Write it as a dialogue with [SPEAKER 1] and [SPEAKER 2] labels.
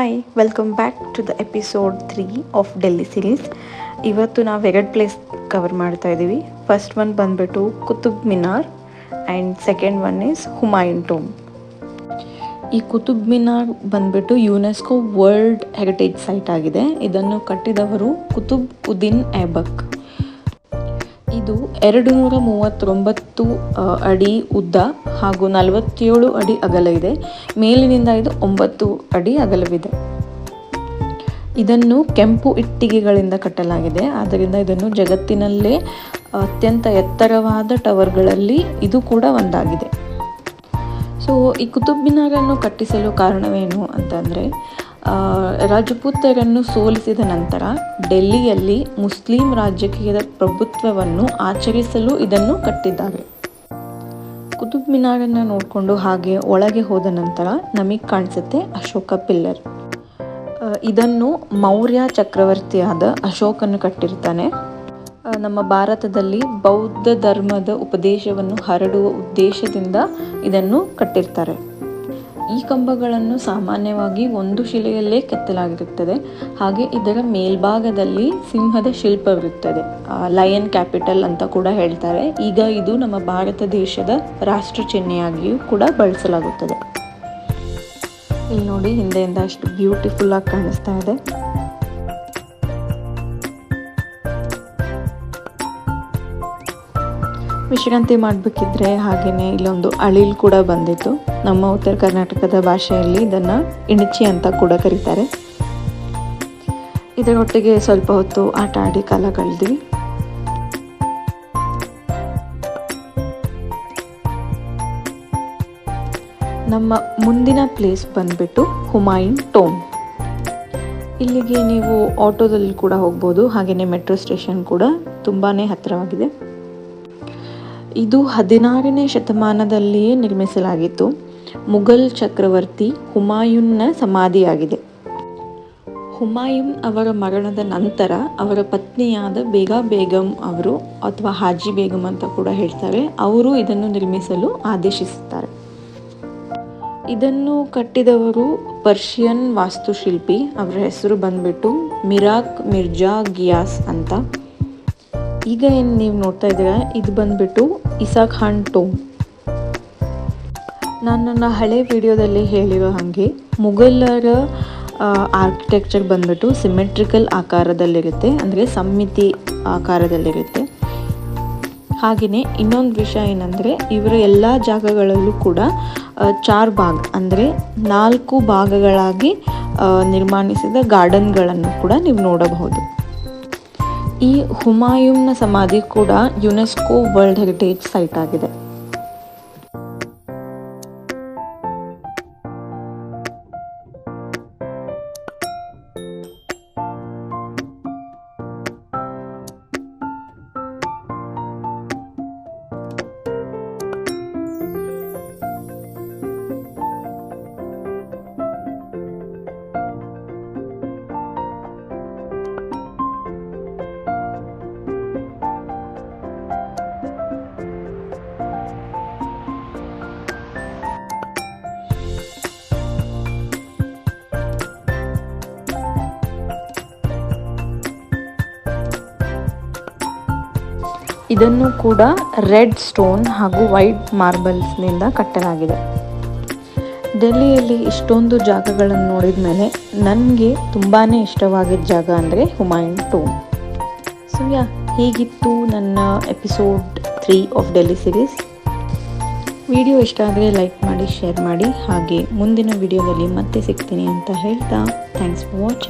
[SPEAKER 1] Hi, welcome back to the episode 3 of Delhi series. ಇವತ್ತು ನಾವು 2 place cover ಮಾಡ್ತಾ ಇದ್ದೀವಿ. ಫಸ್ಟ್ ಒನ್ ಬಂದ್ಬಿಟ್ಟು Qutub Minar and second one is Humayun tomb. ಈ ಕುತುಬ್ ಮಿನಾರ್ ಬಂದ್ಬಿಟ್ಟು ಯುನೆಸ್ಕೋ ವರ್ಲ್ಡ್ ಹೆರಿಟೇಜ್ ಸೈಟ್ ಆಗಿದೆ. ಇದನ್ನು ಕಟ್ಟಿದವರು ಕುತುಬ್ ಉದ್ದೀನ್ ಐಬಕ್. ಇದು 239 ಅಡಿ ಉದ್ದ ಹಾಗೂ 47 ಅಡಿ ಅಗಲ ಇದೆ. ಮೇಲಿನಿಂದ ಇದು 9 ಅಡಿ ಅಗಲವಿದೆ. ಇದನ್ನು ಕೆಂಪು ಇಟ್ಟಿಗೆಗಳಿಂದ ಕಟ್ಟಲಾಗಿದೆ. ಆದ್ದರಿಂದ ಇದನ್ನು ಜಗತ್ತಿನಲ್ಲೇ ಅತ್ಯಂತ ಎತ್ತರವಾದ ಟವರ್ಗಳಲ್ಲಿ ಇದು ಕೂಡ ಒಂದಾಗಿದೆ. ಸೊ ಈ ಕುತುಬ್ ಮಿನಾರನ್ನು ಕಟ್ಟಿಸಲು ಕಾರಣವೇನು ಅಂತಂದರೆ, ರಾಜಪೂತರನ್ನು ಸೋಲಿಸಿದ ನಂತರ ಡೆಲ್ಲಿಯಲ್ಲಿ ಮುಸ್ಲಿಂ ರಾಜಕೀಯದ ಪ್ರಭುತ್ವವನ್ನು ಆಚರಿಸಲು ಇದನ್ನು ಕಟ್ಟಿದ್ದಾರೆ. ಕುತುಬ್ ಮಿನಾರನ್ನು ನೋಡಿಕೊಂಡು ಹಾಗೆ ಒಳಗೆ ಹೋದ ನಂತರ ನಮಗೆ ಕಾಣಿಸುತ್ತೆ ಅಶೋಕ ಪಿಲ್ಲರ್. ಇದನ್ನು ಮೌರ್ಯ ಚಕ್ರವರ್ತಿಯಾದ ಅಶೋಕನು ಕಟ್ಟಿರ್ತಾನೆ. ನಮ್ಮ ಭಾರತದಲ್ಲಿ ಬೌದ್ಧ ಧರ್ಮದ ಉಪದೇಶವನ್ನು ಹರಡುವ ಉದ್ದೇಶದಿಂದ ಇದನ್ನು ಕಟ್ಟಿರ್ತಾರೆ. ಈ ಕಂಬಗಳನ್ನು ಸಾಮಾನ್ಯವಾಗಿ ಒಂದು ಶಿಲೆಯಲ್ಲೇ ಕೆತ್ತಲಾಗಿರುತ್ತದೆ. ಹಾಗೆ ಇದರ ಮೇಲ್ಭಾಗದಲ್ಲಿ ಸಿಂಹದ ಶಿಲ್ಪವಿರುತ್ತದೆ. ಲಯನ್ ಕ್ಯಾಪಿಟಲ್ ಅಂತ ಕೂಡ ಹೇಳ್ತಾರೆ. ಈಗ ಇದು ನಮ್ಮ ಭಾರತ ದೇಶದ ರಾಷ್ಟ್ರ ಚಿಹ್ನೆಯಾಗಿಯೂ ಕೂಡ ಬಳಸಲಾಗುತ್ತದೆ. ಇಲ್ಲಿ ನೋಡಿ, ಹಿಂದೆಯಿಂದ ಅಷ್ಟು ಬ್ಯೂಟಿಫುಲ್ ಆಗಿ ಕಾಣಿಸ್ತಾ ಇದೆ. ವಿಶ್ರಾಂತಿ ಮಾಡಬೇಕಿದ್ರೆ ಹಾಗೆಯೇ ಇಲ್ಲೊಂದು ಅಳಿಲ್ ಕೂಡ ಬಂದಿತ್ತು. ನಮ್ಮ ಉತ್ತರ ಕರ್ನಾಟಕದ ಭಾಷೆಯಲ್ಲಿ ಇದನ್ನು ಇಣಚಿ ಅಂತ ಕೂಡ ಕರೀತಾರೆ. ಇದರೊಟ್ಟಿಗೆ ಸ್ವಲ್ಪ ಹೊತ್ತು ಆಟ ಆಡಿ ಕಾಲ ಕಳೆದ್ವಿ. ನಮ್ಮ ಮುಂದಿನ ಪ್ಲೇಸ್ ಬಂದ್ಬಿಟ್ಟು ಹುಮಾಯೂನ್ ಟೋಂಬ್. ಇಲ್ಲಿಗೆ ನೀವು ಆಟೋದಲ್ಲಿ ಕೂಡ ಹೋಗ್ಬೋದು. ಹಾಗೆಯೇ ಮೆಟ್ರೋ ಸ್ಟೇಷನ್ ಕೂಡ ತುಂಬಾ ಹತ್ತಿರವಾಗಿದೆ. ಇದು 16ನೇ ಶತಮಾನದಲ್ಲಿಯೇ ನಿರ್ಮಿಸಲಾಗಿತ್ತು. ಮುಘಲ್ ಚಕ್ರವರ್ತಿ ಹುಮಾಯೂನ್ನ ಸಮಾಧಿಯಾಗಿದೆ. ಹುಮಾಯೂನ್ ಅವರ ಮರಣದ ನಂತರ ಅವರ ಪತ್ನಿಯಾದ ಬೇಗಾ ಬೇಗಂ ಅವರು, ಅಥವಾ ಹಾಜಿ ಬೇಗಂ ಅಂತ ಕೂಡ ಹೇಳ್ತಾರೆ, ಅವರು ಇದನ್ನು ನಿರ್ಮಿಸಲು ಆದೇಶಿಸುತ್ತಾರೆ. ಇದನ್ನು ಕಟ್ಟಿದವರು ಪರ್ಷಿಯನ್ ವಾಸ್ತುಶಿಲ್ಪಿ. ಅವರ ಹೆಸರು ಬಂದ್ಬಿಟ್ಟು ಮಿರಾಕ್ ಮಿರ್ಜಾ ಗಿಯಾಸ್ ಅಂತ. ಈಗ ಏನು ನೀವು ನೋಡ್ತಾ ಇದ್ದೀರಾ, ಇದು ಬಂದ್ಬಿಟ್ಟು ಇಸಾ ಖಾನ್ ಟೋಂಬ್. ನಾನು ನನ್ನ ಹಳೆ ವಿಡಿಯೋದಲ್ಲಿ ಹೇಳಿರೋ ಹಾಗೆ ಮುಘಲರ ಆರ್ಕಿಟೆಕ್ಚರ್ ಬಂದ್ಬಿಟ್ಟು ಸಿಮೆಟ್ರಿಕಲ್ ಆಕಾರದಲ್ಲಿರುತ್ತೆ, ಅಂದರೆ ಸಮ್ಮಿತಿ ಆಕಾರದಲ್ಲಿರುತ್ತೆ. ಹಾಗೆಯೇ ಇನ್ನೊಂದು ವಿಷಯ ಏನಂದರೆ, ಇವರ ಎಲ್ಲ ಜಾಗಗಳಲ್ಲೂ ಕೂಡ 4 ಭಾಗ ಅಂದರೆ 4 ಭಾಗಗಳಾಗಿ ನಿರ್ಮಾಣಿಸಿದ ಗಾರ್ಡನ್ಗಳನ್ನು ಕೂಡ ನೀವು ನೋಡಬಹುದು. ಈ ಹುಮಾಯೂನ್ನ ಸಮಾಧಿ ಕೂಡ ಯುನೆಸ್ಕೋ ವರ್ಲ್ಡ್ ಹೆರಿಟೇಜ್ ಸೈಟ್ ಆಗಿದೆ. ಇದನ್ನು ಕೂಡ ರೆಡ್ ಸ್ಟೋನ್ ಹಾಗೂ ವೈಟ್ ಮಾರ್ಬಲ್ಸ್ನಿಂದ ಕಟ್ಟಲಾಗಿದೆ. ಡೆಲ್ಲಿಯಲ್ಲಿ ಇಷ್ಟೊಂದು ಜಾಗಗಳನ್ನು ನೋಡಿದ ಮೇಲೆ ನನಗೆ ತುಂಬಾ ಇಷ್ಟವಾಗಿದ್ದ ಜಾಗ ಅಂದರೆ ಹುಮಾಯೂನ್ ಟೋಂಬ್. ಸೊ ಹೀಗಿತ್ತು ನನ್ನ episode 3 of Delhi series. Video ಇಷ್ಟ ಆದರೆ ಲೈಕ್ ಮಾಡಿ, ಶೇರ್ ಮಾಡಿ. ಹಾಗೆ ಮುಂದಿನ ವಿಡಿಯೋದಲ್ಲಿ ಮತ್ತೆ ಸಿಗ್ತೀನಿ ಅಂತ ಹೇಳ್ತಾ, ಥ್ಯಾಂಕ್ಸ್ ಫಾರ್ ವಾಚಿಂಗ್.